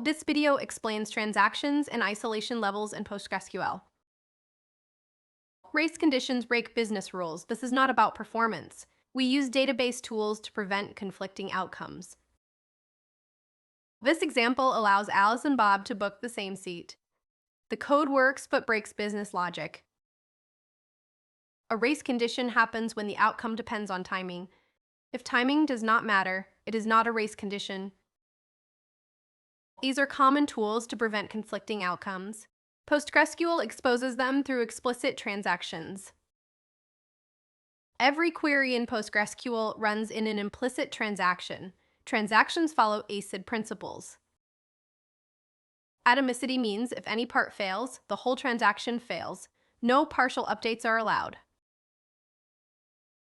This video explains transactions and isolation levels in PostgreSQL. Race conditions break business rules. This is not about performance. We use database tools to prevent conflicting outcomes. This example allows Alice and Bob to book the same seat. The code works but breaks business logic. A race condition happens when the outcome depends on timing. If timing does not matter, it is not a race condition. These are common tools to prevent conflicting outcomes. PostgreSQL exposes them through explicit transactions. Every query in PostgreSQL runs in an implicit transaction. Transactions follow ACID principles. Atomicity means if any part fails, the whole transaction fails. No partial updates are allowed.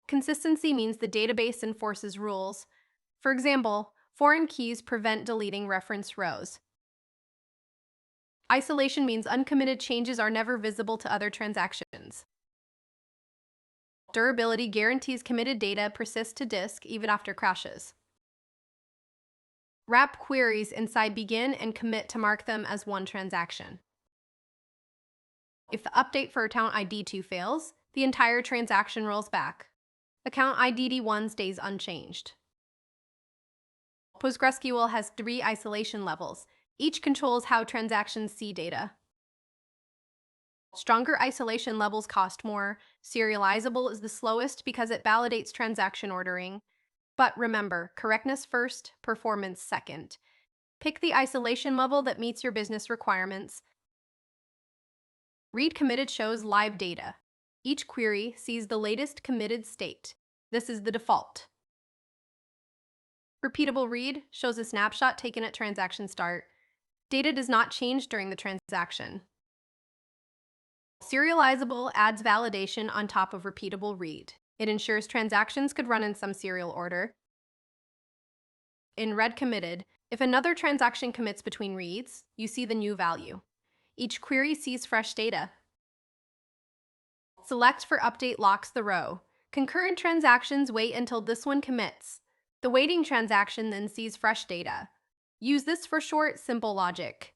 Consistency means the database enforces rules. For example, foreign keys prevent deleting reference rows. Isolation means uncommitted changes are never visible to other transactions. Durability guarantees committed data persists to disk even after crashes. Wrap queries inside begin and commit to mark them as one transaction. If the update for account ID 2 fails, the entire transaction rolls back. Account ID 1 stays unchanged. PostgreSQL has 3 isolation levels. Each controls how transactions see data. Stronger isolation levels cost more. Serializable is the slowest because it validates transaction ordering. But remember, correctness first, performance second. Pick the isolation level that meets your business requirements. Read committed shows live data. Each query sees the latest committed state. This is the default. Repeatable read shows a snapshot taken at transaction start. Data does not change during the transaction. Serializable adds validation on top of repeatable read. It ensures transactions could run in some serial order. In read committed, if another transaction commits between reads, you see the new value. Each query sees fresh data. Select for update locks the row. Concurrent transactions wait until this one commits. The waiting transaction then sees fresh data. Use this for short, simple logic.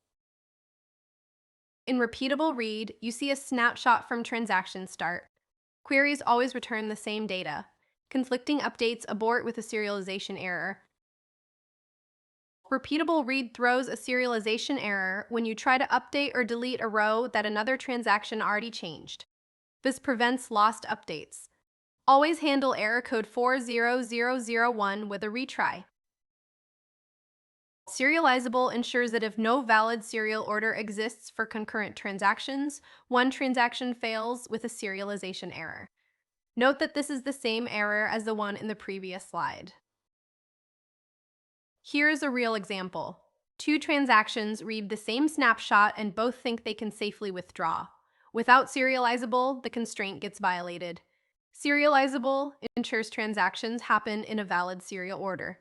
In repeatable read, you see a snapshot from transaction start. Queries always return the same data. Conflicting updates abort with a serialization error. Repeatable read throws a serialization error when you try to update or delete a row that another transaction already changed. This prevents lost updates. Always handle error code 40001 with a retry. Serializable ensures that if no valid serial order exists for concurrent transactions, one transaction fails with a serialization error. Note that this is the same error as the one in the previous slide. Here's a real example. 2 transactions read the same snapshot and both think they can safely withdraw. Without serializable, the constraint gets violated. Serializable ensures transactions happen in a valid serial order.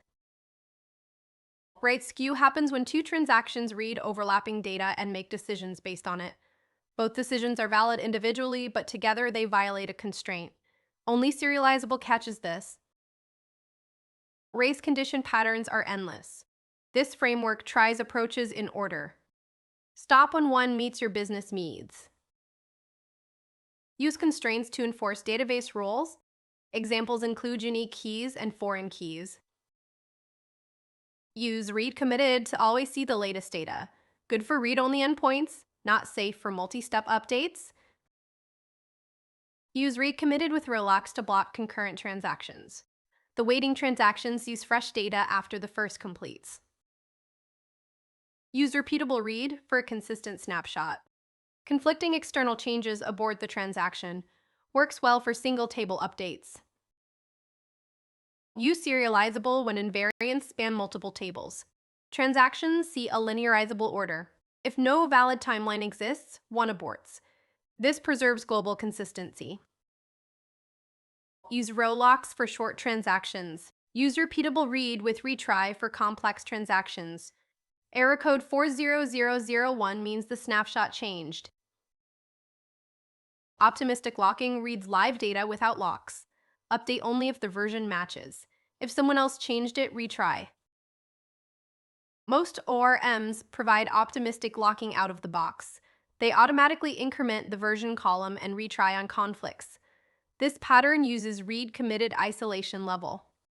Right skew happens when 2 transactions read overlapping data and make decisions based on it. Both decisions are valid individually, but together they violate a constraint. Only serializable catches this. Race condition patterns are endless. This framework tries approaches in order. Stop when one meets your business needs. Use constraints to enforce database rules. Examples include unique keys and foreign keys. Use read committed to always see the latest data. Good for read-only endpoints, not safe for multi-step updates. Use read committed with relocks to block concurrent transactions. The waiting transactions use fresh data after the first completes. Use repeatable read for a consistent snapshot. Conflicting external changes abort the transaction. Works well for single table updates. Use serializable when invariants span multiple tables. Transactions see a linearizable order. If no valid timeline exists, one aborts. This preserves global consistency. Use row locks for short transactions. Use repeatable read with retry for complex transactions. Error code 40001 means the snapshot changed. Optimistic locking reads live data without locks. Update only if the version matches. If someone else changed it, retry. Most ORMs provide optimistic locking out of the box. They automatically increment the version column and retry on conflicts. This pattern uses read committed isolation level.